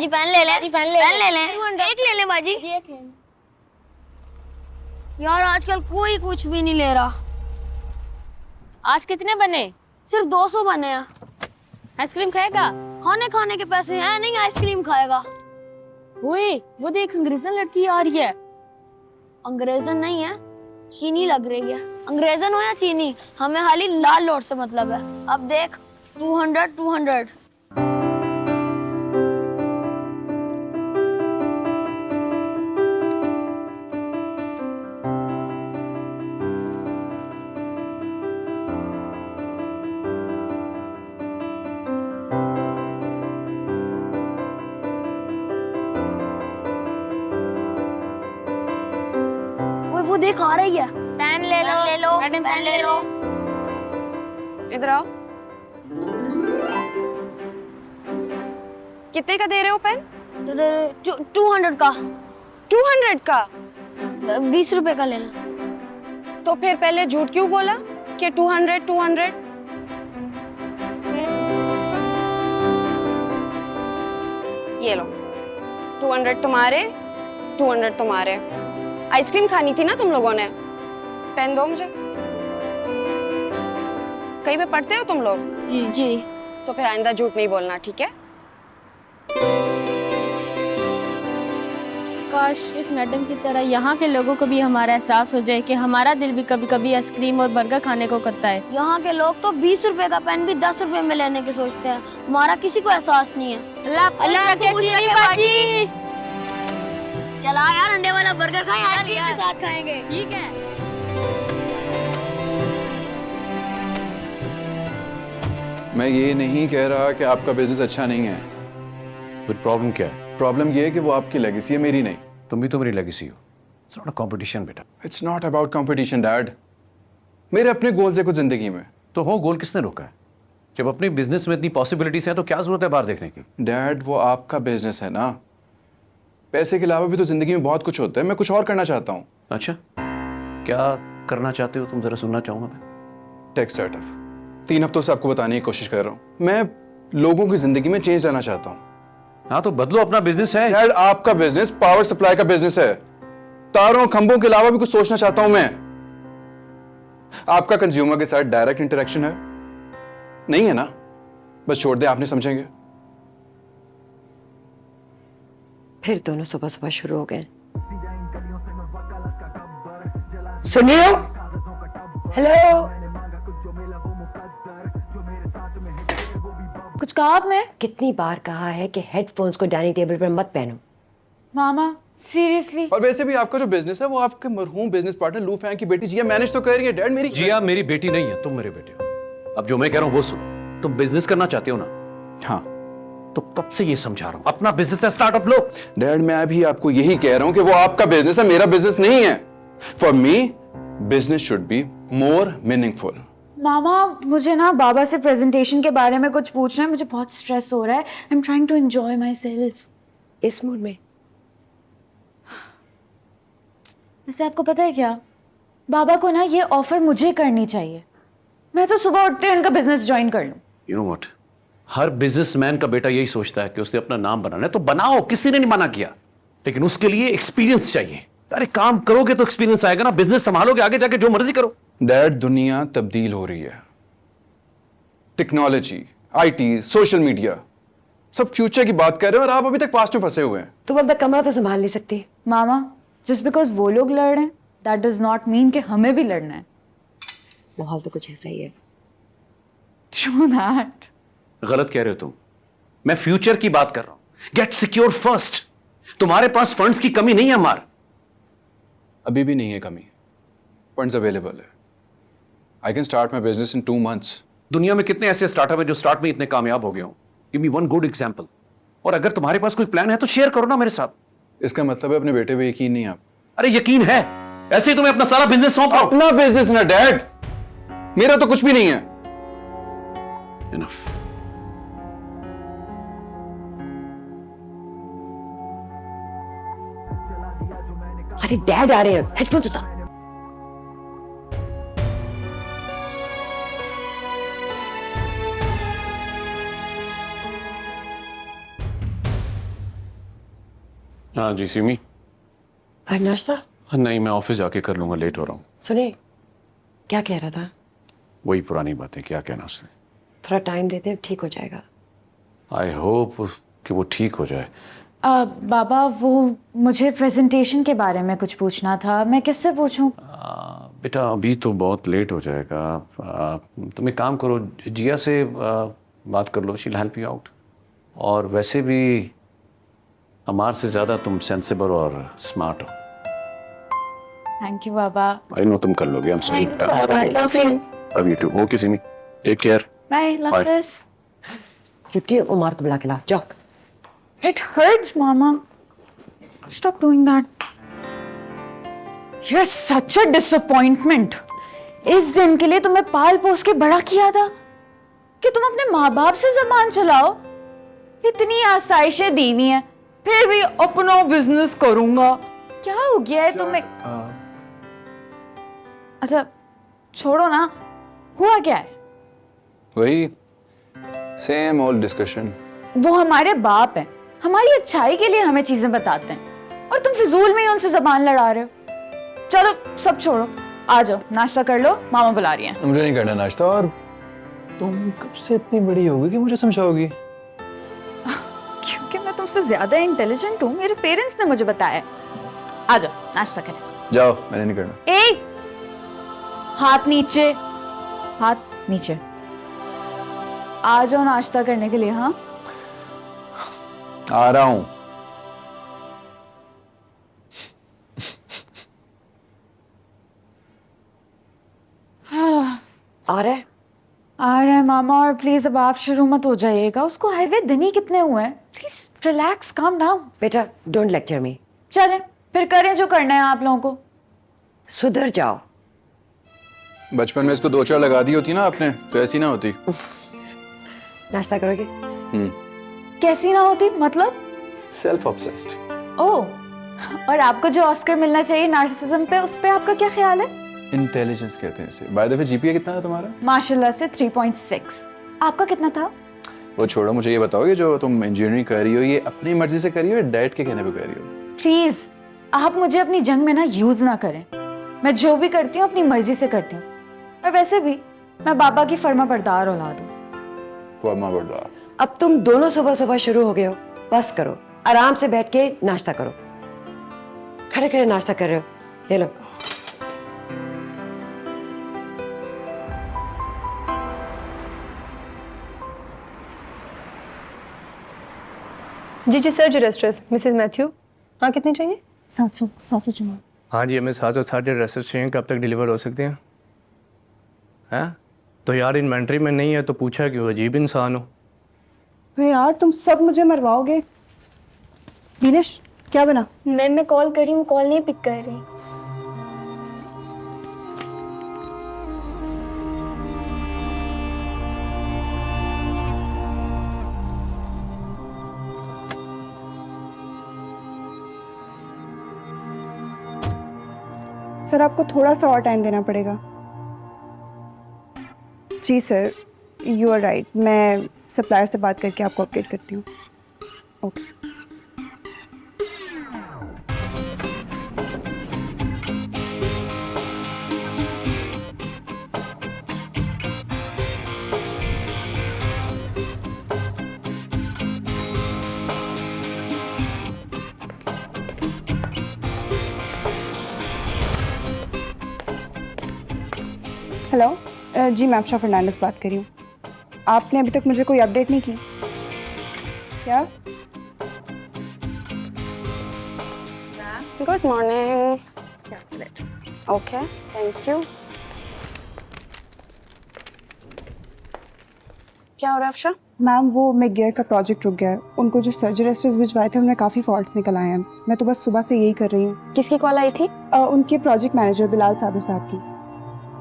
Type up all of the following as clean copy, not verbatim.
बाजी पेन ले ले, पेन ले ले। एक ले ले बाजी। यार आजकल कोई कुछ भी नहीं ले रहा। आज कितने बने? सिर्फ 200 बने हैं। आइसक्रीम खाएगा? खाने के पैसे हैं नहीं, आइसक्रीम खाएगा। ओए वो देख अंग्रेजन लड़की आ रही है। अंग्रेजन नहीं है, चीनी लग रही है। अंग्रेजन हो या चीनी, हमें हाली लाल नोट से मतलब है। अब देख 200। वो देख आ रही है। पेन ले लो मैडम, पेन ले लो। इधर आओ। कितने का दे रहे हो पेन? 200 का। 200 का? 20 रुपए का लेना। तो फिर पहले झूठ क्यों बोला कि 200? ये लो, 200 तुम्हारे, 200 तुम्हारे। आइसक्रीम खानी थी ना तुम लोगों ने। पेन दो मुझे। कहीं पे पढ़ते हो तुम लोग? जी। तो फिर आइंदा झूठ नहीं बोलना, ठीक है? काश इस मैडम की तरह यहाँ के लोगों को भी हमारा एहसास हो जाए कि हमारा दिल भी कभी कभी आइसक्रीम और बर्गर खाने को करता है। यहाँ के लोग तो 20 रुपए का पेन भी 10 रुपए में लेने के सोचते हैं। हमारा किसी को एहसास नहीं है। अल्लाह को खुश रखे बाजी। चला यार, अंडे वाला बर्गर खाएं, आइसक्रीम के साथ खाएंगे। ठीक है। मैं ये नहीं कह रहा कि आपका बिजनेस अच्छा नहीं है। फिर प्रॉब्लम क्या है? प्रॉब्लम ये है कि वो आपकी लेगेसी है, मेरी नहीं। तुम भी तो मेरी लेगेसी हो। इट्स नॉट अ कंपटीशन बेटा। It's not about competition dad. मेरे अपने गोल्स है कुछ जिंदगी में। तो हो गोल किसने रोका है? जब अपने बिजनेस में इतनी पॉसिबिलिटीज है तो क्या जरूरत है बाहर देखने की? डैड वो आपका बिजनेस है ना। पैसे के अलावा भी तो जिंदगी में बहुत कुछ होता है। मैं कुछ और करना चाहता हूँ। अच्छा, क्या करना चाहते हो तुम? जरा सुनना चाहूंगा मैं। Tech startup. 3 हफ्तों से आपको बताने की कोशिश कर रहा हूँ। मैं लोगों की जिंदगी में चेंज लाना चाहता हूँ। हाँ तो बदलो, अपना बिजनेस है। डैड आपका बिजनेस पावर सप्लाई का बिजनेस है। तारों खंभों के अलावा भी कुछ सोचना चाहता हूं मैं। आपका कंज्यूमर के साथ डायरेक्ट इंटरेक्शन है नहीं है ना? बस छोड़ दे, आप नहीं समझेंगे। फिर दोनों सुबह सुबह शुरू हो गए। सुन रहे हो? हेलो, कुछ कहा आपने? कितनी बार कहा है कि हेडफोन्स को डाइनिंग टेबल पर मत पहनो। मामा सीरियसली? और वैसे भी आपका जो बिजनेस है वो आपके मरहूम बिजनेस पार्टनर लू फैंग की बेटी जिया मैनेज तो कर रही है। डैड मेरी जिया मेरी बेटी नहीं है, तुम मेरे बेटे हो। अब जो मैं कह रहा हूं वो सुन। तुम बिजनेस करना चाहते हो ना? हाँ। तो कब से ये समझा रहा हूं, अपना बिजनेस है, स्टार्टअप लो। डैड मैं अभी आपको यही कह रहा हूं कि वो आपका बिजनेस है, मेरा बिजनेस नहीं है। For me business should be more meaningful. मामा मुझे ना बाबा से प्रेजेंटेशन के बारे में कुछ पूछना है। मुझे बहुत स्ट्रेस हो रहा है। I am trying to enjoy myself. इस मूड में वैसे आपको पता है क्या, बाबा को ना ये ऑफर मुझे करनी चाहिए। मैं तो सुबह उठते ही उनका बिजनेस ज्वाइन कर लूं। You know what, her businessman का बेटा यही सोचता है कि उसने अपना नाम बनाना है तो बनाओ, किसी ने नहीं मना किया, लेकिन उसके लिए एक्सपीरियंस चाहिए। अरे काम करोगे तो एक्सपीरियंस आएगा ना, बिजनेस संभालोगे, आगे जाके जो मर्जी करो। डैड दुनिया तब्दील हो रही है। टेक्नोलॉजी, आईटी, सोशल मीडिया सब फ्यूचर की बात कर रहे हो और आप अभी तक पास्ट में फंसे हुए हैं। तुम अपना कमरा तो संभाल नहीं सकती। मामा जस्ट बिकॉज वो लोग लड़ रहे हैं दैट डज नॉट मीन कि हमें भी लड़ना है। माहौल तो कुछ ऐसा ही है। True that. गलत कह रहे हो तुम। मैं फ्यूचर की बात कर रहा हूं। Get secure first. तुम्हारे पास फंड्स की कमी नहीं है अमार। अभी भी नहीं है कमी, फंड्स अवेलेबल है। I can start my business in 2 months। दुनिया में कितने ऐसे स्टार्टअप हैं जो स्टार्ट में इतने कामयाब हो गए हो? Give me one good example. और अगर तुम्हारे पास कोई प्लान है तो शेयर करो ना मेरे साथ। इसका मतलब है अपने बेटे पे यकीन नहीं आप? अरे यकीन है, ऐसे ही तुम्हें अपना सारा बिजनेस सौंप रहा हूं। अपना बिजनेस ना डैड, मेरा तो कुछ भी नहीं है। इनफ। अरे डैड आ रहे हैं, हेडफोन्स उतार। हाँ जी सिमी। आज नाश्ता? नहीं, मैं ऑफिस जाके कर लूंगा, लेट हो रहा हूँ। सुनिए, क्या कह रहा था? वही पुरानी बातें, क्या कहना उसने। थोड़ा टाइम देते हैं, ठीक हो जाएगा। आई होप कि वो ठीक हो जाए। बाबा वो मुझे प्रेजेंटेशन के बारे में कुछ पूछना था, मैं किससे पूछूं? बेटा अभी तो बहुत लेट हो जाएगा। तुम एक काम करो, जिया से बात कर लो, she will help you out. और वैसे भी अमार से ज़्यादा तुम सेंसिबल और स्मार्ट हो। थैंक यू बाबा। आई नो तुम कर लोगे। I am sorry. Love you too. Okay Simi, take care. Bye, love Bye. This. Yukti, Umar को बुला के ला, जाओ। It hurts, Mama. Stop doing that. You're such a disappointment. इस दिन के लिए तुम्हें पाल पोस के बड़ा किया था कि तुम अपने माँ बाप से जबान चलाओ। इतनी आसाइशें दी हुई हैं, फिर भी अपना बिजनेस करूंगा। क्या हो गया है तुम्हें? अच्छा छोड़ो ना, हुआ क्या है? वही सेम ओल्ड डिस्कशन। वो हमारे बाप हैं, हमारी अच्छाई के लिए हमें चीजें बताते हैं और तुम फिजूल में ही उनसे जबान लड़ा रहे हो। चलो सब छोड़ो, आ जाओ नाश्ता कर लो, मामा बुला रही हैं। मुझे नहीं करना नाश्ता। और तुम कब से इतनी बड़ी होगी कि मुझे समझाओगी? क्योंकि मैं तुमसे ज्यादा इंटेलिजेंट हूँ, मेरे पेरेंट्स ने मुझे बताया। आ जाओ नाश्ता करें। जाओ, मैंने नहीं करना। ए, हाथ नीचे, हाथ नीचे। आ जाओ नाश्ता करने के लिए। हाँ आ रहा हूं। आ रहा है? आ रहे हैं मामा, और प्लीज अब आप शुरू मत हो जाइएगा। उसको हाईवे दिन ही कितने हुए हैं। Please relax, calm down. बेटा डोंट लेक्चर मी। चले फिर करें जो करना है आप लोगों को। सुधर जाओ। बचपन में इसको 2-4 लगा दी होती ना आपने, तो ऐसी ना होती। नाश्ता करोगे? कैसी ना होती मतलब? Self obsessed. ओह, और आपको जो ऑस्कर मिलना चाहिए नार्सिसिज्म पे, उस पे आपका क्या ख्याल है? इंटेलिजेंस कहते हैं इसे। बाय द वे जीपीए कितना था तुम्हारा? माशाल्लाह से 3.6। आपका कितना था? वो छोड़ो, मुझे ये बताओगे जो तुम इंजीनियरिंग कर रही हो, ये अपनी मर्जी से कर रही हो या डैड के कहने पे कर रही हो? प्लीज आप मुझे अपनी जंग में ना यूज ना करें। मैं जो भी करती हूँ अपनी मर्जी से करती हूँ, और वैसे भी मैं बाबा की फर्मा बरदार औलाद हूँ। फर्मा बरदार। अब तुम दोनों सुबह सुबह शुरू हो गए हो, बस करो। आराम से बैठ के नाश्ता करो। खड़े खड़े नाश्ता कर रहे हो, ये लो। जी सर, रजिस्टर्स मिसेस मैथ्यू। हाँ, कितनी चाहिए? 700 चाहिए। हाँ जी, हमें 760 ड्रेसेस चाहिए। कब तक डिलीवर हो सकते हैं? हैं? तो यार इन्वेंट्री में नहीं है तो पूछा क्यों? अजीब इंसान हो। यार तुम सब मुझे मरवाओगे। दिनेश क्या बना? मैं कॉल करी हूँ, कॉल नहीं पिक कर रही। सर आपको थोड़ा सा और टाइम देना पड़ेगा। जी सर, यू आर राइट। मैं सप्लायर से बात करके आपको अपडेट करती हूँ। ओके। हेलो जी, मैं अफशा फर्नांडिस बात कर रही हूँ। आपने अभी तक मुझे कोई अपडेट नहीं की क्या? Good morning. Okay, thank you. क्या हो रहा है अफशा? मैम वो मेकगेयर का प्रोजेक्ट रुक गया है। उनको जो सर्जरी रजिस्टर्स भिजवाए थे उनमें काफ़ी फॉल्ट्स निकल आए हैं। मैं तो बस सुबह से यही कर रही हूँ। किसकी कॉल आई थी? उनके प्रोजेक्ट मैनेजर बिलाल साबिर साहब की।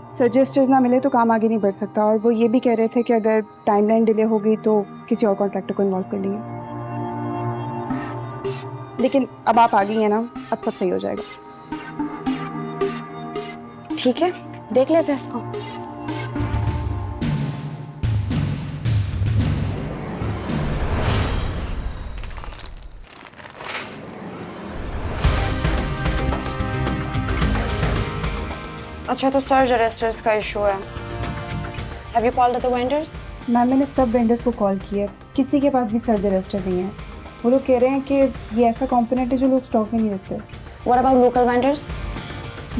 सर्जरी रजिस्टर्स ना मिले तो काम आगे नहीं बढ़ सकता, और वो ये भी कह रहे थे कि अगर टाइमलाइन डिले हो गई तो किसी और कॉन्ट्रैक्टर को इन्वॉल्व कर लेंगे। लेकिन अब आप आ गई हैं ना, अब सब सही हो जाएगा। ठीक है, देख लेते हैं इसको। अच्छा तो सर्ज अरेस्टर्स का इशू है। Have you called the vendors? Ma'am मैंने सब वेंडर्स को कॉल किया, किसी के पास भी सर्ज अरेस्टर नहीं है। वो लोग कह रहे हैं कि ये ऐसा कॉम्पोनेंट है जो लोग स्टॉक में नहीं रखते। What about local vendors?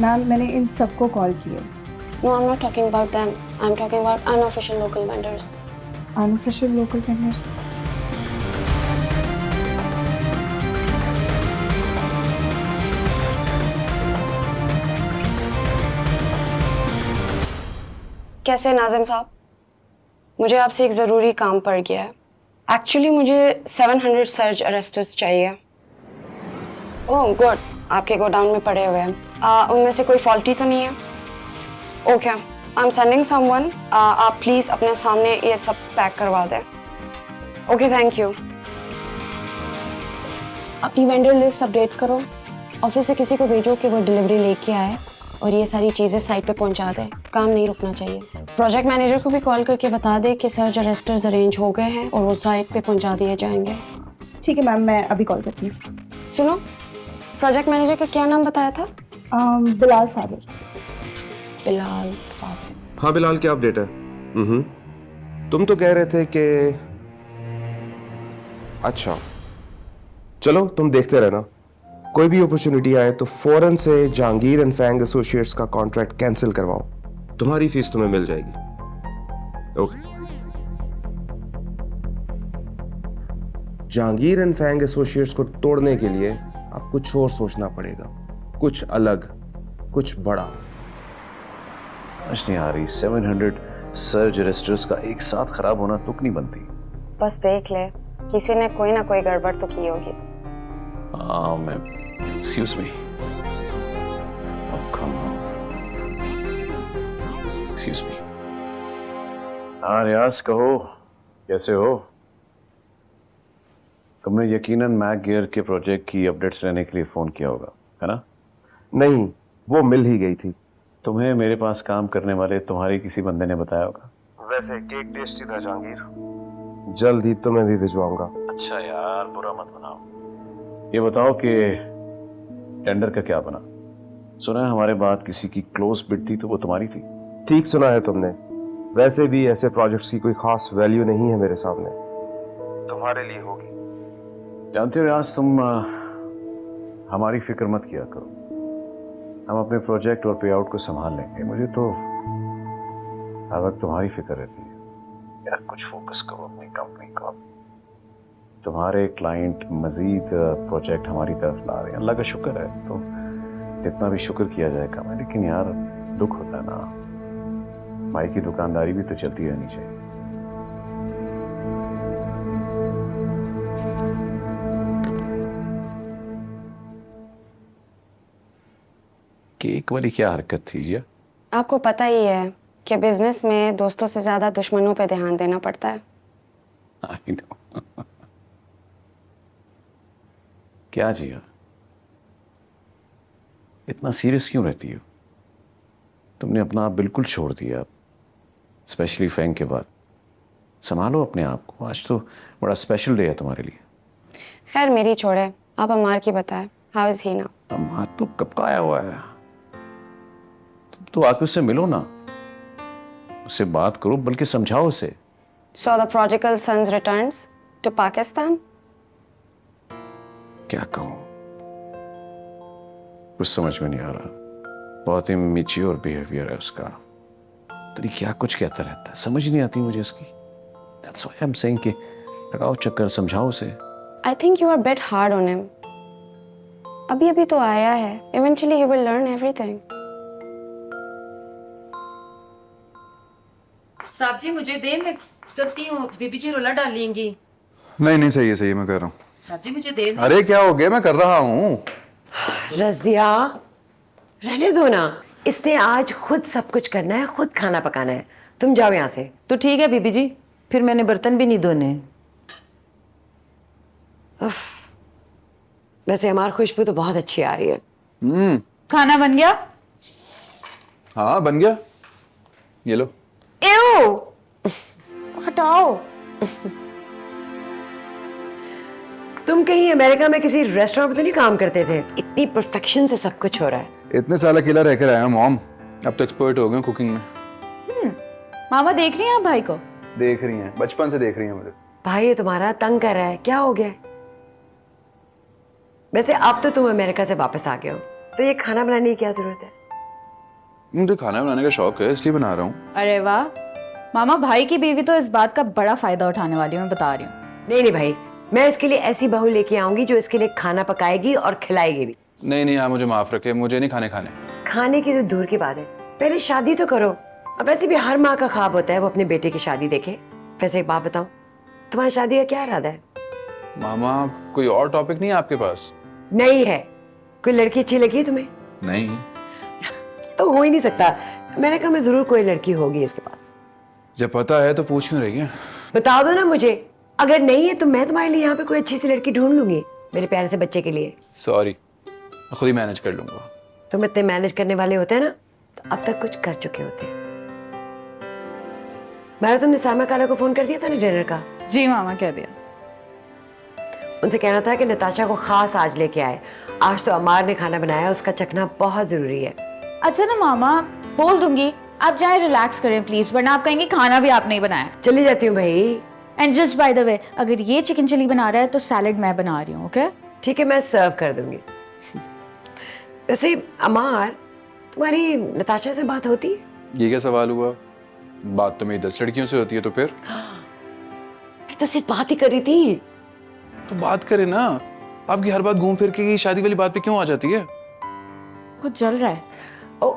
Ma'am मैंने इन सबको कॉल किया। No, I'm not talking about them. I'm talking about unofficial local vendors. Unofficial local vendors? कैसे नाजिम साहब, मुझे आपसे एक ज़रूरी काम पड़ गया है। एक्चुअली मुझे 700 सर्ज अरेस्टर्स चाहिए। ओह गुड, आपके गोडाउन में पड़े हुए हैं। उनमें से कोई फॉल्टी तो नहीं है? Okay, I am sending someone. आप प्लीज़ अपने सामने ये सब पैक करवा दें। Okay, thank you. अपनी वेंडर लिस्ट अपडेट करो, ऑफिस से किसी को भेजो कि वो डिलीवरी लेके आए और ये सारी चीज़ें साइट पे पहुंचा दे। काम नहीं रुकना चाहिए। प्रोजेक्ट मैनेजर को भी कॉल करके बता दे कि सर्ज अरेस्टर्स अरेंज हो गए हैं और वो साइट पे पहुंचा दिए जाएंगे। ठीक है मैम, मैं अभी कॉल करती हूँ। सुनो, प्रोजेक्ट मैनेजर का क्या नाम बताया था? बिलाल साबिर। बिलाल साबिर। हाँ बिलाल, क्या अपडेट है? तुम तो कह रहे थे कि अच्छा चलो तुम देखते रहना, कोई भी अपॉर्चुनिटी आए तो फौरन से जहांगीर एंड फैंग एसोसिएट्स का कॉन्ट्रैक्ट कैंसिल करवाओ, तुम्हारी फीस तुम्हें मिल जाएगी। Okay. Jahangir and Fang associates को तोड़ने के लिए अब कुछ और सोचना पड़ेगा, कुछ अलग, कुछ बड़ा। समझ नहीं आ रही, 700 सर्ज अरेस्टर्स का एक साथ खराब होना तुक नहीं बनती। बस देख ले, किसी ने कोई ना कोई गड़बड़ तो की होगी। मैं excuse me. Oh, come on. Excuse me. हाँ रियाज, कहो कैसे हो? तुमने यकीनन मैक गियर के प्रोजेक्ट की अपडेट्स लेने के लिए फोन किया होगा, है ना? नहीं, वो मिल ही गई थी। तुम्हें मेरे पास काम करने वाले तुम्हारे किसी बंदे ने बताया होगा। वैसे केक टेस्टी था जहांगीर, जल्द ही तुम्हें भी भिजवाऊंगा। अच्छा यार, बुरा मत बनाओ। ये बताओ कि टेंडर का क्या बना? सुना है हमारे बाद किसी की क्लोज बिड थी, तो वो तुम्हारी थी। ठीक सुना है तुमने। वैसे भी ऐसे प्रोजेक्ट्स की कोई खास वैल्यू नहीं है मेरे सामने, तुम्हारे लिए होगी। जानते हो यार, तुम हमारी फिक्र मत किया करो, हम अपने प्रोजेक्ट और पे आउट को संभाल लेंगे। मुझे तो हर वक्त तुम्हारी फिक्र रहती है। यार कुछ फोकस करो अपनी कंपनी को। तुम्हारे क्लाइंट मजीद प्रोजेक्ट हमारी तरफ ला रहे हैं, अल्लाह का शुक्र है। तो जितना भी शुक्र किया जाए कम है, लेकिन यार दुख होता है ना, भाई की दुकानदारी भी तो चलती रहनी चाहिए। केक वाली क्या हरकत थी जी? आपको पता ही है कि बिजनेस में दोस्तों से ज्यादा दुश्मनों पे ध्यान देना पड़ता है। I know. क्या जिया, इतना सीरियस क्यों रहती हो? तुमने अपना आप बिल्कुल छोड़ दिया, स्पेशली फैंग के बाद। संभालो अपने आप को, आज तो बड़ा स्पेशल डे है तुम्हारे लिए। खैर मेरी छोड़े, आप अम्मार की बताएं। How is he now? अम्मा तो कब का आया हुआ है? तुम तो आके उससे मिलो ना, उससे बात करो, बल्कि समझाओ उसे। So the prodigal son's returns to Pakistan? क्या कहूं, कुछ समझ में नहीं आ रहा। बहुत ही मैच्योर बिहेवियर है उसका, तो क्या कुछ कहता रहता है, समझ नहीं आती मुझे उसकी। That's why I'm saying कि लगाओ चक्कर, समझाओ उसे। I think you are a bit hard on him. अभी तो आया है, eventually he will learn everything. साहब जी मुझे दे, मैं करती हूँ, बीबी जी रोला डाल लेंगी। नहीं सही है, मैं कर रहा हूँ। साहब जी मुझे दे। अरे क्या हो गया, मैं कर रहा हूँ। रजिया रहने दो ना, इसने आज खुद सब कुछ करना है, खुद खाना पकाना है। तुम जाओ यहाँ से। तो ठीक है बीबी जी, फिर मैंने बर्तन भी नहीं धोने। वैसे हमारी खुशबू तो बहुत अच्छी आ रही है। खाना बन गया? हाँ बन गया, ये लो। एओ! हटाओ। तुम कहीं अमेरिका में किसी रेस्टोरेंट में तो नहीं काम करते थे? इतनी परफेक्शन से सब कुछ हो रहा है। इतने साल अकेला रह कर आया मॉम, अब तो एक्सपर्ट हो गए कुकिंग में। मामा देख रही हैं आप भाई को? देख रही हैं, बचपन से देख रही हैं मुझे। भाई ये तुम्हारा तंग कर रहा है, क्या हो गया है? वैसे अब तो तुम अमेरिका से वापस आ गए हो, तो ये खाना बनाने की क्या जरूरत है? मुझे खाना बनाने का शौक है, इसलिए बना रहा हूँ। अरे वाह मामा, भाई की बीवी तो इस बात का बड़ा फायदा उठाने वाली है, मैं बता रही हूँ। नहीं नहीं भाई, मैं इसके लिए ऐसी बहू लेके आऊंगी जो इसके लिए खाना पकाएगी और खिलाएगी भी। नहीं आप मुझे माफ रखे, मुझे नहीं खाने। खाने की तो दूर की बात है, पहले शादी तो करो। और वैसे भी हर माँ का ख्वाब होता है वो अपने बेटे की शादी देखे। वैसे एक बात बताऊं, तुम्हारी शादी का क्या इरादा है? मामा कोई और टॉपिक नहीं है आपके पास? नहीं है। कोई लड़की अच्छी लगी तुम्हें? नहीं। तो हो ही नहीं सकता, मैंने कहा मैं जरूर कोई लड़की होगी इसके पास। जब पता है तो पूछ क्यों रही है? बता दो ना मुझे, अगर नहीं है तो मैं तुम्हारे लिए यहाँ पे कोई अच्छी सी लड़की ढूंढ लूंगी मेरे प्यारे से बच्चे के लिए। सॉरी, खुद ही मैनेज कर लूंगा। तुम इतने मैनेज करने वाले होते हैं ना तो अब तक कुछ कर चुके होते हैं। मैंने तुमने सामा काला को फोन कर दिया था ना डिनर का? जी मामा, कह दिया। उनसे कहना था कि नताशा को खास आज लेके आए। आज तो अमार ने खाना बनाया, उसका चखना बहुत जरूरी है। अच्छा ना मामा, बोल दूंगी, आप जाए रिलैक्स करें प्लीज, वरना आप कहेंगे खाना भी आपने ही बनाया। चली जाती हूँ भाई। And just by the way, अगर ये चिकन चिली बना रहा है तो सैलेड मैं बना रही हूँ, ओके? ठीक है, मैं सर्व कर दूंगी। वैसे अमार, तुम्हारी नताशा से बात होती है? ये क्या सवाल हुआ? बात तो मेरी 10 लड़कियों से होती है, तो फिर? मैं तो सिर्फ बात ही कर रही थी। तो बात करे ना, आपकी हर बात घूम फिर के शादी वाली बात पे क्यों आ जाती है? कुछ जल रहा है। ओ,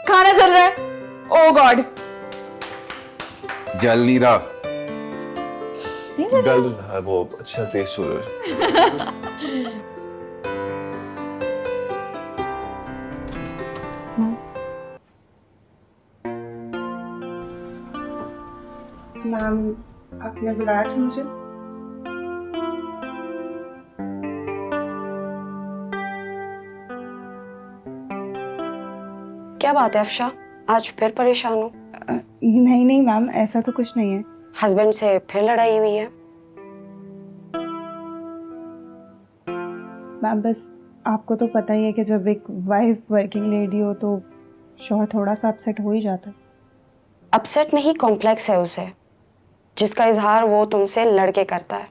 खाना जल रहा है। ओ गॉड, जल नहीं रहा। गल रहा है, वो अच्छा टेस्ट हो रहा है। मैम, आपने बुलाया था मुझे? क्या बात है अफशा, आज फिर परेशान हो? नहीं मैम, ऐसा तो कुछ नहीं है। हस्बैंड से फिर लड़ाई हुई है? मैम बस आपको तो पता ही है कि जब एक वाइफ वर्किंग लेडी हो तो शौहर थोड़ा सा अपसेट हो ही जाता है। अपसेट नहीं, कॉम्प्लेक्स है उसे, जिसका इजहार वो तुमसे लड़के करता है,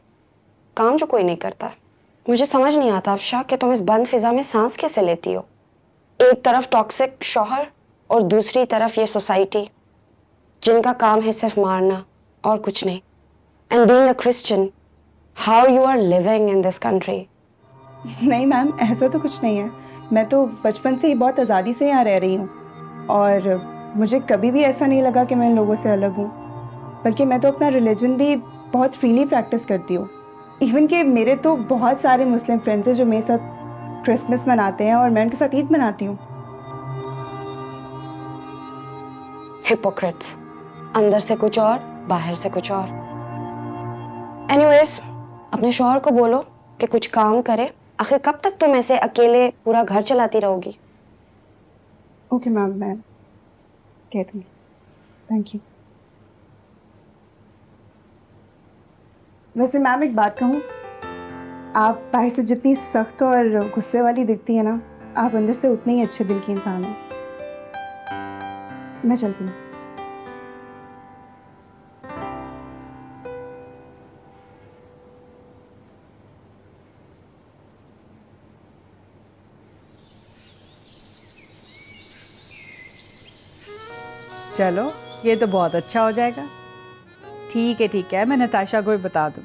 काम जो कोई नहीं करता। मुझे समझ नहीं आता अफशा कि तुम इस बंद फिजा में सांस कैसे लेती हो। एक तरफ टॉक्सिक शौहर और दूसरी तरफ ये सोसाइटी जिनका काम है सिर्फ मारना और कुछ नहीं। And being a Christian, how you are living in this country? नहीं मैम, ऐसा तो कुछ नहीं है। मैं तो बचपन से ही बहुत आज़ादी से यहाँ रह रही हूँ और मुझे कभी भी ऐसा नहीं लगा कि मैं इन लोगों से अलग हूँ, बल्कि मैं तो अपना रिलीजन भी बहुत फ्रीली प्रैक्टिस करती हूँ। इवन कि मेरे तो बहुत सारे मुस्लिम फ्रेंड्स हैं जो मेरे साथ क्रिसमस मनाते हैं और मैं उनके साथ ईद मनाती हूँ। हिपोक्रेट्स, अंदर से कुछ और बाहर से कुछ और। एनीवेज, अपने शौहर को बोलो कि कुछ काम करे। आखिर कब तक तुम ऐसे अकेले पूरा घर चलाती रहोगी? ओके मैम, मैं कह दूँगी। Thank you. वैसे मैम एक बात कहूँ, आप बाहर से जितनी सख्त और गुस्से वाली दिखती है ना, आप अंदर से उतने ही अच्छे दिल की इंसान हैं। मैं चलती हूँ। चलो, ये तो बहुत अच्छा हो जाएगा। ठीक है, मैं नताशा को भी बता दूँ।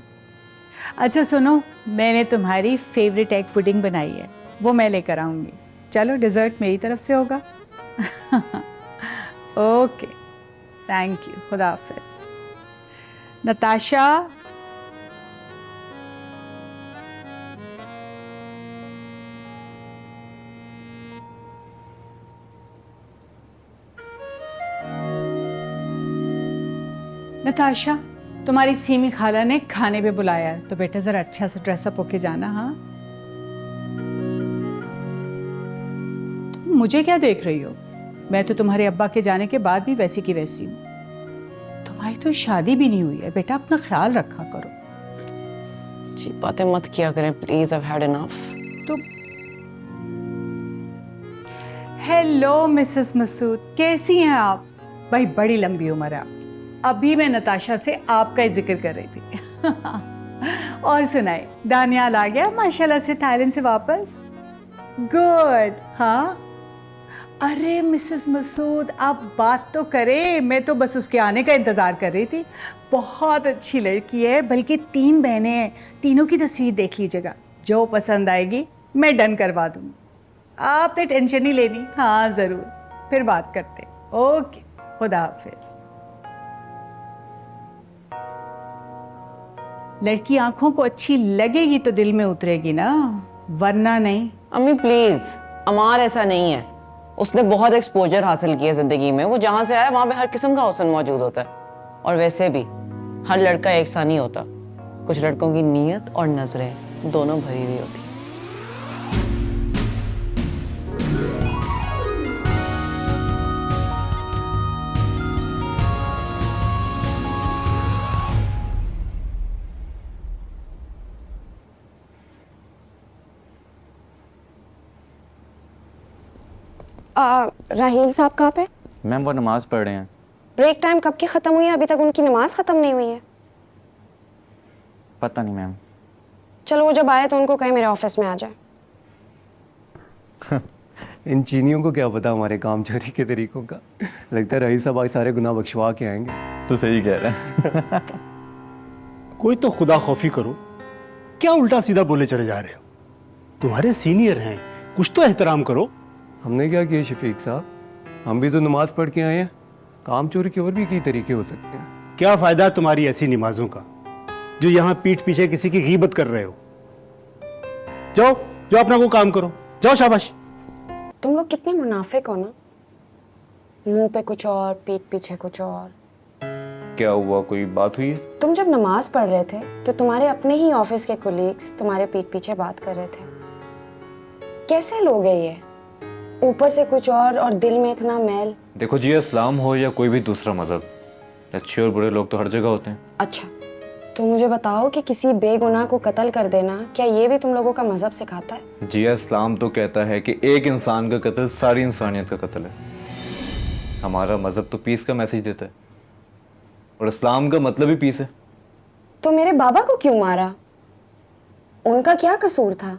अच्छा सुनो, मैंने तुम्हारी फेवरेट एग पुडिंग बनाई है, वो मैं लेकर आऊँगी। चलो, डिज़र्ट मेरी तरफ से होगा। ओके, थैंक यू, खुदा हाफिज़। नताशा, नताशा, तुम्हारी सीमी खाला ने खाने पे बुलाया है, तो बेटा जरा अच्छा से ड्रेसअप होके जाना। हाँ, तुम मुझे क्या देख रही हो? मैं तो तुम्हारे अब्बा के जाने के बाद भी वैसी की वैसी हूँ। तुम्हारी तो शादी भी नहीं हुई है बेटा, अपना ख्याल रखा करो। जी बातें मत किया करें please, I have had enough. तो हेलो मिसेस मसूद, कैसी हैं आप? भाई बड़ी लंबी उम्र है आपकी। अभी मैं नताशा से आपका ही जिक्र कर रही थी। और सुनाए, दानियाल आ गया माशाल्लाह से थाईलैंड से वापस? गुड। हाँ, अरे मिसेस मसूद आप बात तो करें, मैं तो बस उसके आने का इंतज़ार कर रही थी। बहुत अच्छी लड़की है, बल्कि 3 बहनें हैं, तीनों की तस्वीर देख लीजिएगा, जो पसंद आएगी मैं डन करवा दूँगी। आपने टेंशन नहीं लेनी। हाँ ज़रूर, फिर बात करते। ओके, खुदा हाफिज। लड़की आंखों को अच्छी लगेगी तो दिल में उतरेगी ना, वरना नहीं। अम्मी प्लीज, अमार ऐसा नहीं है। उसने बहुत एक्सपोजर हासिल किया जिंदगी में। वो जहाँ से आया वहाँ पे हर किस्म का हुस्न मौजूद होता है। और वैसे भी हर लड़का एक सा नहीं होता। कुछ लड़कों की नीयत और नजरें दोनों भरी हुई होती। राहील साहब कहाँ पे? मैम वो नमाज पढ़ रहे हैं। ब्रेक टाइम कब की ख़त्म हुई है, अभी तक उनकी नमाज ख़त्म नहीं हुई है। पता नहीं मैम। चलो वो जब आए तो उनको कहें मेरे ऑफिस में आ जाए। इन चीनियों को क्या पता हमारे काम चोरी के तरीकों का। लगता है रहील साहब आज सारे गुनाह बख्शवा के आएंगे। तो सही कह रहे हैं। कोई तो खुदा खौफी करो, क्या उल्टा सीधा बोले चले जा रहे हो? तुम्हारे सीनियर हैं, कुछ तो एहतराम करो। हमने क्या किया शफीक साहब, हम भी तो नमाज पढ़ के आए हैं। काम चोरी के और भी कई तरीके हो सकते हैं। क्या फायदा तुम्हारी ऐसी नमाजों का जो यहाँ पीठ पीछे किसी की गीबत कर रहे हो? जाओ जाओ अपना को काम करो, जाओ शाबाश। तुम लोग कितने मुनाफिक हो ना, मुंह पे कुछ और पीठ पीछे कुछ और। क्या हुआ, कोई बात हुई है? तुम जब नमाज पढ़ रहे थे तो तुम्हारे अपने ही ऑफिस के कोलीग्स तुम्हारे पीठ पीछे बात कर रहे थे। कैसे लोग हैं ये, ऊपर से कुछ और दिल में इतना मैल। देखो जी, इस्लाम हो या कोई भी दूसरा मजहब, अच्छे और बुरे लोग तो हर जगह होते हैं। अच्छा, तो मुझे बताओ कि किसी बेगुनाह को कत्ल कर देना, क्या ये भी तुम लोगों का मजहब सिखाता है? जी इस्लाम तो कहता है कि एक इंसान का कत्ल सारी इंसानियत का कत्ल है। हमारा मजहब तो पीस का मैसेज देता है, और इस्लाम का मतलब ही पीस है। तो मेरे बाबा को क्यों मारा? उनका क्या कसूर था?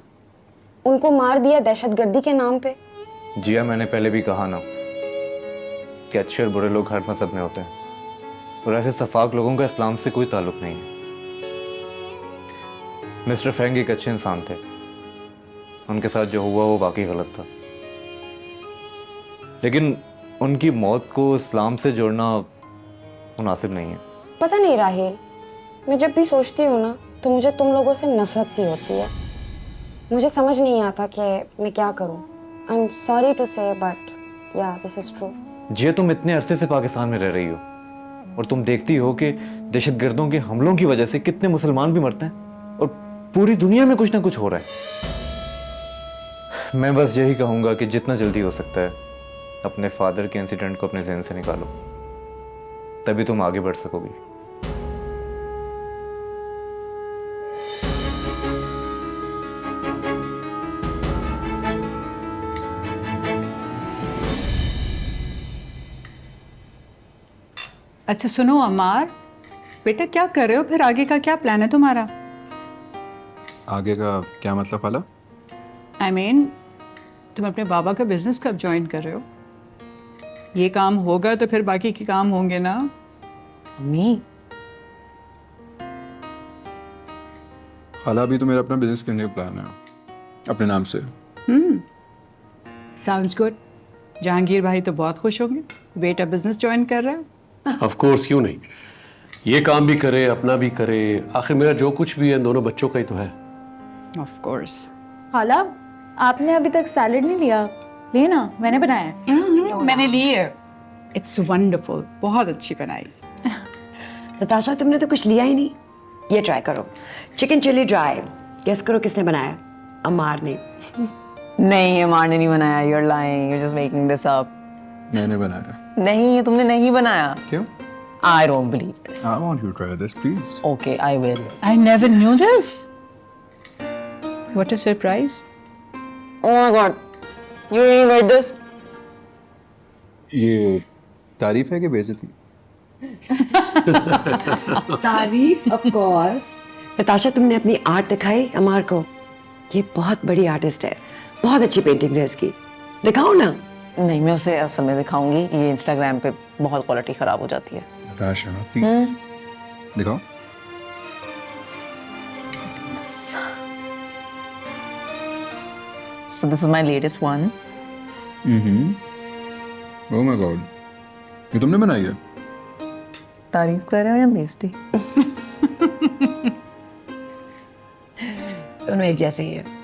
उनको मार दिया दहशतगर्दी के नाम पे। जिया, मैंने पहले भी कहा ना कि अच्छे और बुरे लोग हर मजहब में होते हैं, और ऐसे सफाक लोगों का इस्लाम से कोई ताल्लुक नहीं है। मिस्टर फेंग एक अच्छे इंसान थे, उनके साथ जो हुआ वो वाकई गलत था, लेकिन उनकी मौत को इस्लाम से जोड़ना मुनासिब नहीं है। पता नहीं राहिल, मैं जब भी सोचती हूँ ना तो मुझे तुम लोगों से नफरत सी होती है। मुझे समझ नहीं आता कि मैं क्या करूँ। आई एम सॉरी टू से बट या दिस इज ट्रू। जिया, तुम इतने अरसे से पाकिस्तान में रह रही हो और तुम देखती हो कि दहशतगर्दों के हमलों की वजह से कितने मुसलमान भी मरते हैं और पूरी दुनिया में कुछ ना कुछ हो रहा है। मैं बस यही कहूंगा कि जितना जल्दी हो सकता है अपने फादर के इंसिडेंट को अपने ज़हन से निकालो, तभी तुम आगे बढ़ सकोगी। अच्छा सुनो अमार, बेटा क्या कर रहे हो फिर? आगे का क्या प्लान है तुम्हारा? आगे का क्या मतलब खाला? I mean, तुम अपने बाबा का बिजनेस कब ज्वाइन कर रहे हो? ये काम होगा तो फिर बाकी के काम होंगे ना। अम्मी, खाला अभी तो मेरा अपना बिजनेस करने का प्लान है, अपने नाम से। Sounds good. जहांगीर भाई तो बहुत खुश होंगे, बेटा बिजनेस ज्वाइन कर रहा है। ऑफ कोर्स, क्यों नहीं। ये काम भी करे, अपना भी करे, आखिर मेरा जो कुछ भी है दोनों बच्चों का ही तो है। Of course. खाला, आपने अभी तक सैलेड नहीं लिया? लिए ना, मैंने बनाया है। मैंने ली है। इट्स वंडरफुल, बहुत अच्छी बनाई। नताशा तुमने तो कुछ लिया ही नहीं। ये ट्राई करो, चिकन चिली ड्राई। गेस करो किसने बनाया? अमार ने। नहीं, अमार ने नहीं बनाया। You are lying, you are just making this up. मैंने बनाया। नहीं, ये तुमने नहीं बनाया। क्यों? I don't believe this. I want you to try this, please. Okay, I will. I never knew this. What a surprise. Oh my God, you really made this? ये तारीफ है कि बेइज्जती? तारीफ ऑफ कोर्स। नताशा, तुमने अपनी आर्ट दिखाई अमार को? ये बहुत बड़ी आर्टिस्ट है, बहुत अच्छी पेंटिंग्स है इसकी, दिखाओ ना। नहीं, मैं उसे असल में दिखाऊंगी, ये इंस्टाग्राम पे बहुत क्वालिटी खराब हो जाती है। नताशा प्लीज दिखाओ। So this is my latest one. Oh my God, ये तुमने बनाई है? तारीफ कर रहे हो या बेइज्जती? दोनों एक जैसे ही है।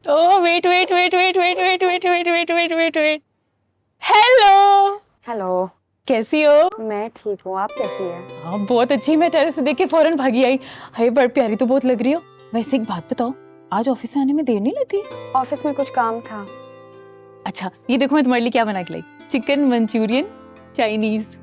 Oh, wait. हेलो। हेलो, कैसी हो? मैं ठीक हूँ, आप कैसी हैं? हाँ, बहुत अच्छी। मैं टेरेस से देख के फौरन भागी आई। हाय, बड़ी प्यारी तो बहुत लग रही हो। वैसे एक बात बताओ, आज ऑफिस से आने में देर नहीं लगी? ऑफिस में कुछ काम था। अच्छा, ये देखो मैं तुम्हारे लिए क्या बना के लाई। Chicken Manchurian Chinese.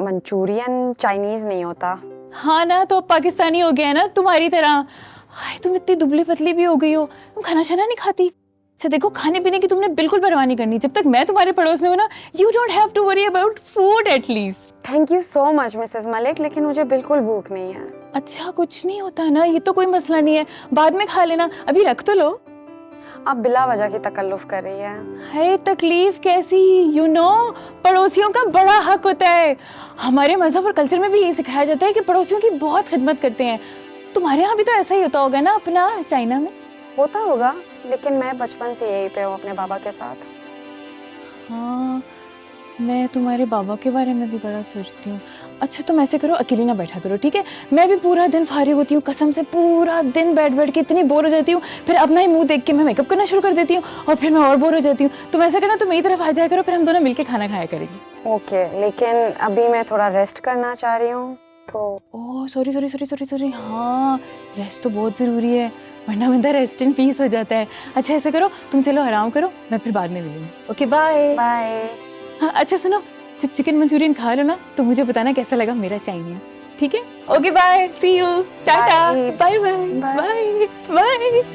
Manchurian Chinese नहीं होता। हाँ ना, तो अब पाकिस्तानी हो गया है ना तुम्हारी तरह। हाय, तुम इतनी दुबली पतली भी हो गई हो, तुम खाना शाना नहीं खाती। अच्छा देखो, खाने पीने की तुमने बिल्कुल परवाह नहीं करनी। जब तक मैं तुम्हारे पड़ोस में हूँ ना, you don't have to worry about food at least. Thank you so much Mrs Malik, लेकिन मुझे बिल्कुल भूख नहीं है। अच्छा, कुछ नहीं होता ना, ये तो कोई मसला नहीं है, बाद में खा लेना, अभी रख तो लो। आप बिला वजह की तकल्लुफ कर रही है। है तकलीफ कैसी? यू नो, पड़ोसियों का बड़ा हक होता है। हमारे मजहब और कल्चर में भी यही सिखाया जाता है कि पड़ोसियों की बहुत खिदमत करते हैं। तुम्हारे यहाँ भी तो ऐसा ही होता होगा ना अपना चाइना में? होता होगा, लेकिन मैं बचपन से यहीं पे हूँ अपने बाबा के साथ। हाँ, मैं तुम्हारे बाबा के बारे में भी बड़ा सोचती हूँ। अच्छा तुम ऐसे करो, अकेली ना बैठा करो, ठीक है? मैं भी पूरा दिन फारिग होती हूँ, कसम से पूरा दिन बैठ के इतनी बोर हो जाती हूँ। फिर अपना ही मुंह देख के मैं मेकअप करना शुरू कर देती हूँ और फिर मैं और बोर हो जाती हूँ। तुम ऐसा करना, तुम मेरी तरफ आ जाया करो, फिर हम दोनों मिलके खाना खाया करेंगे। ओके, लेकिन अभी मैं थोड़ा रेस्ट करना चाह रही हूँ तो। Oh sorry. हाँ, रेस्ट तो बहुत ज़रूरी है, वरना बंदा रेस्ट इन पीस हो जाता है। अच्छा ऐसा करो, तुम चलो आराम करो, मैं फिर बाद में मिलूंगी। Okay bye bye. हाँ अच्छा सुनो, जब चिकन मंचूरियन खा लो ना तो मुझे बताना कैसा लगा मेरा चाइनीज, ठीक है? ओके बाय, सी यू, टाटा, बाय बाय।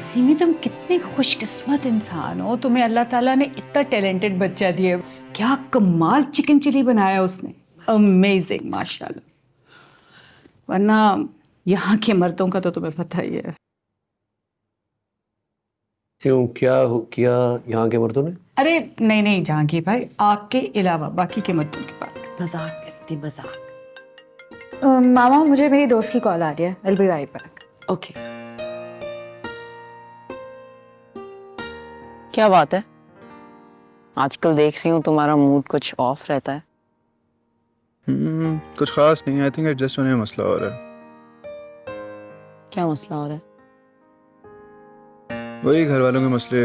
सीमी, तुम कितने खुशकिस्मत इंसान हो, तुम्हें अल्लाह ताला ने इतना टैलेंटेड बच्चा दिया। क्या कमाल चिकन चिली बनाया उसने, अमेजिंग माशाल्लाह। वरना यहाँ के मर्दों का तो तुम्हें पता ही है। क्यों, क्या हो किया यहाँ के मर्दों ने? अरे नहीं जहांगीर भाई, आपके अलावा बाकी के मर्दों की बात। मजाक करती, मजाक। मामा, मुझे मेरी दोस्त की कॉल आ रही है, I'll be right back. Okay. क्या बात है? आजकल देख रही हूँ तुम्हारा मूड कुछ ऑफ रहता है। कुछ खास नहीं, आई थिंक एडजस्ट होने में मसला हो रहा है। क्या मसला हो रहा है? वही घर वालों के मसले।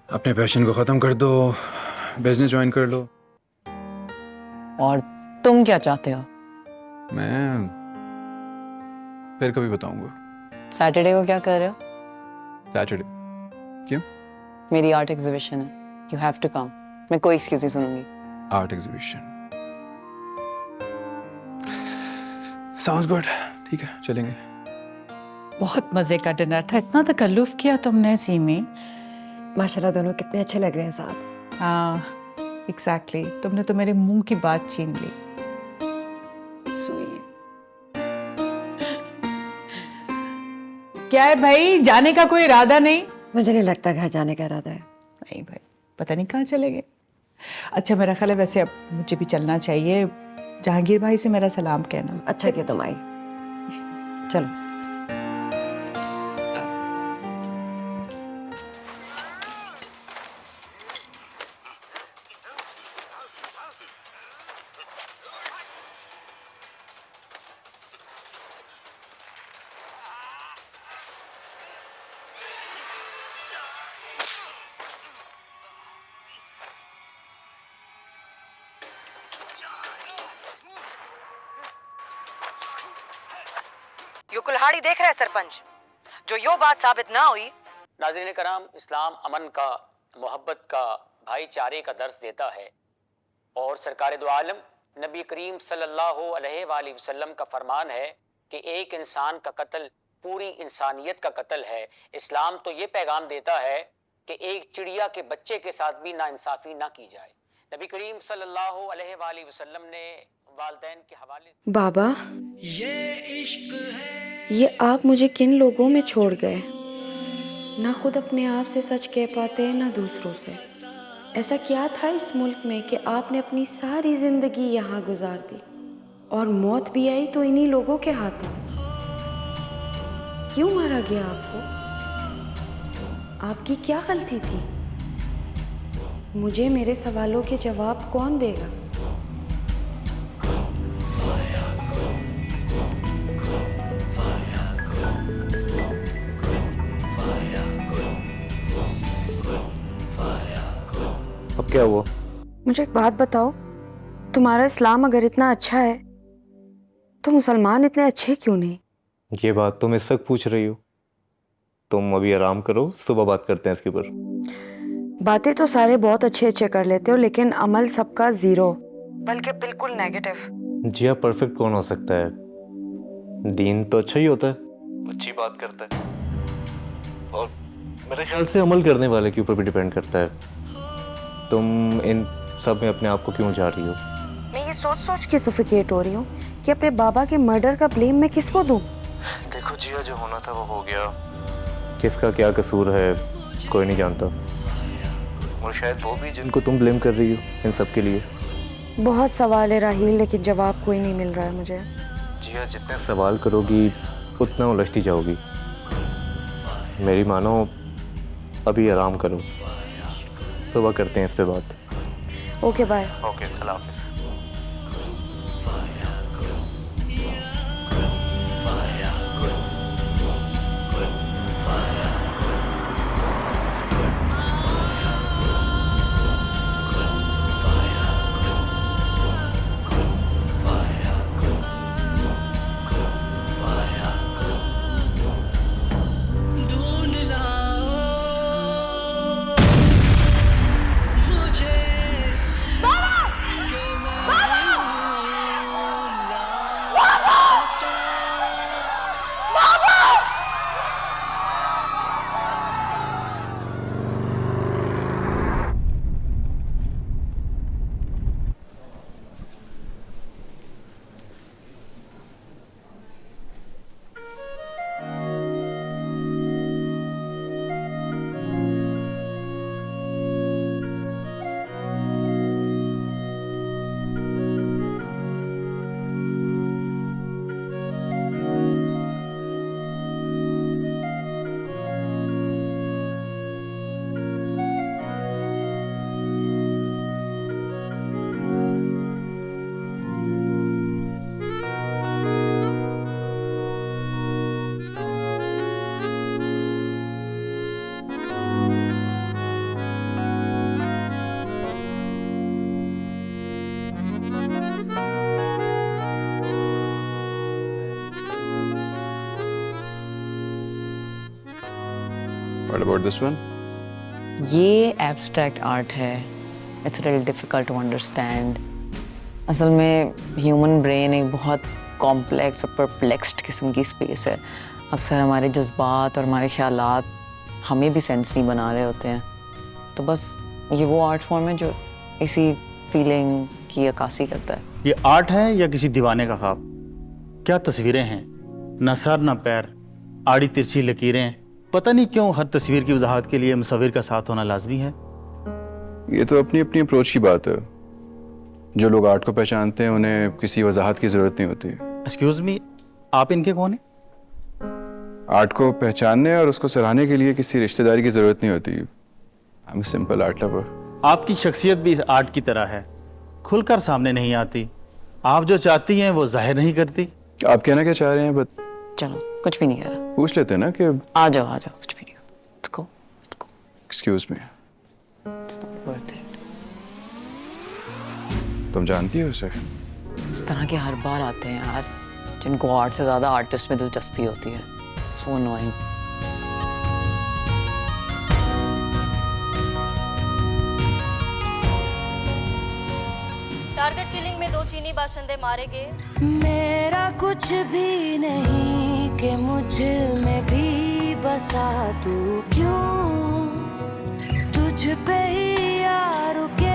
अपने पैशन को खत्म कर दो, बिजनेस ज्वाइन कर लो। और तुम क्या चाहते हो? मैं फिर कभी बताऊंगा। सैटरडे को क्या कर रहे हो? सैटरडे? क्यों? मेरी आर्ट एग्जीबिशन है, यू हैव टू कम। मैं कोई एक्सक्यूज नहीं सुनूंगी। आर्ट एग्जीबिशन, साउंड्स गुड, ठीक है चलेंगे। बहुत मजे का डिनर था, इतना तकल्लुफ किया तुमने सीमी। माशाल्लाह दोनों कितने अच्छे लग रहे हैं साथ। हाँ एग्जैक्टली, तुमने तो मेरे मुंह की बात छीन ली। स्वीट। क्या है भाई, जाने का कोई इरादा नहीं? मुझे नहीं लगता घर जाने का इरादा है। नहीं भाई, पता नहीं कहाँ चले गए। अच्छा मेरा ख्याल है वैसे अब मुझे भी चलना चाहिए, जहांगीर भाई से मेरा सलाम कहना। अच्छा कि तुम आई, चलो। कुल्हाड़ी देख रहे हैं सरपंच, जो यो बात साबित ना हुई। नाज़रीन कराम, इस्लाम अमन का, मोहब्बत का, भाईचारे का दर्स देता है और सरकार दो आलम नबी करीम सल्लल्लाहु अलैहि वसल्लम का फरमान है कि एक इंसान का कत्ल पूरी इंसानियत का कत्ल है। इस्लाम तो ये पैगाम देता है कि एक चिड़िया के बच्चे के साथ भी नाइंसाफ़ी ना की जाए। नबी करीम सल्लल्लाहु अलैहि वसल्लम ने वालिदैन के हवाले बाबा, ये आप मुझे किन लोगों में छोड़ गए? ना खुद अपने आप से सच कह पाते हैं ना दूसरों से। ऐसा क्या था इस मुल्क में कि आपने अपनी सारी जिंदगी यहाँ गुजार दी और मौत भी आई तो इन्हीं लोगों के हाथों। क्यों मारा गया आपको? आपकी क्या गलती थी? मुझे मेरे सवालों के जवाब कौन देगा? अब क्या हुआ? मुझे एक बात बताओ, तुम्हारा इस्लाम अगर इतना अच्छा है तो मुसलमान इतने अच्छे क्यों नहीं? ये बात तुम इस वक्त पूछ रही हो? तुम अभी आराम करो, सुबह बात करते हैं इसके ऊपर। बातें तो सारे बहुत अच्छे अच्छे कर लेते हो, लेकिन अमल सबका जीरो, बल्कि बिल्कुल नेगेटिव। जिया परफेक्ट कौन हो सकता है? दीन तो अच्छा ही होता है, अच्छी बात करता है, और मेरे ख्याल से अमल करने वाले के ऊपर भी डिपेंड करता है। तुम इन सब में अपने आप को क्यों जा रही हो? मैं ये सोच सोच के सफोकेट हो रही हूँ कि अपने बाबा के मर्डर का ब्लेम मैं किसको दूँ? देखो जिया, जो होना था वो हो गया। किसका क्या कसूर है कोई नहीं जानता, और शायद वो भी जिनको तुम ब्लेम कर रही हो इन सब के लिए। बहुत सवाल है राहील, लेकिन जवाब कोई नहीं मिल रहा है मुझे। जिया, जितने सवाल करोगी उतना उलझती जाओगी। मेरी मानो, अभी आराम करो, सुबह करते हैं इस पे बात। Okay bye. ओके, अल्लाह हाफिज़। What about this one? ये एब्स्ट्रैक्ट आर्ट है। It's really difficult to understand. असल में ह्यूमन ब्रेन एक बहुत कॉम्प्लेक्स और परप्लेक्स्ड किस्म की स्पेस है। अक्सर हमारे जज्बात और हमारे ख्यालात हमें भी सेंस नहीं बना रहे होते हैं। तो बस ये वो आर्ट फॉर्म है जो इसी फीलिंग की अक्कासी करता है। ये आर्ट है या किसी दीवाने का ख्वाब? क्या तस्वीरें हैं, न सर न पैर, आड़ी तिरछी लकीरें। पता नहीं क्यों हर तस्वीर की वजाहत के लिए मुसव्विर का साथ होना लाजमी है। ये तो अपनी अपनी अप्रोच की बात है। जो लोग आर्ट को पहचानते हैं उन्हें किसी वजाहत की जरूरत नहीं होती। एक्सक्यूज मी, आप इनके कौन हैं? आर्ट को पहचानने और उसको सराहने के लिए किसी रिश्तेदारी की जरूरत नहीं होती। I am a simple art lover. आपकी शख्सियत भी इस आर्ट की तरह है, खुलकर सामने नहीं आती। आप जो चाहती हैं वो जाहिर नहीं करती। आप कहना क्या चाह रहे हैं? चलो, कुछ भी नहीं कह रहा। पूछ लेते हैं ना कि आ जाओ, कुछ भी नहीं। Let's go. Excuse me, It's not worth it. तुम जानती हो उसे? इस तरह के हर बार आते हैं यार, जिनको आर्ट से ज़्यादा आर्टिस्ट में दिलचस्पी होती है। So annoying. टारगेट किलिंग में 2 चीनी बाशिंदे मारे गए। मेरा कुछ भी नहीं कि मुझ में भी बसा तू, क्यों तुझ पे ही यार के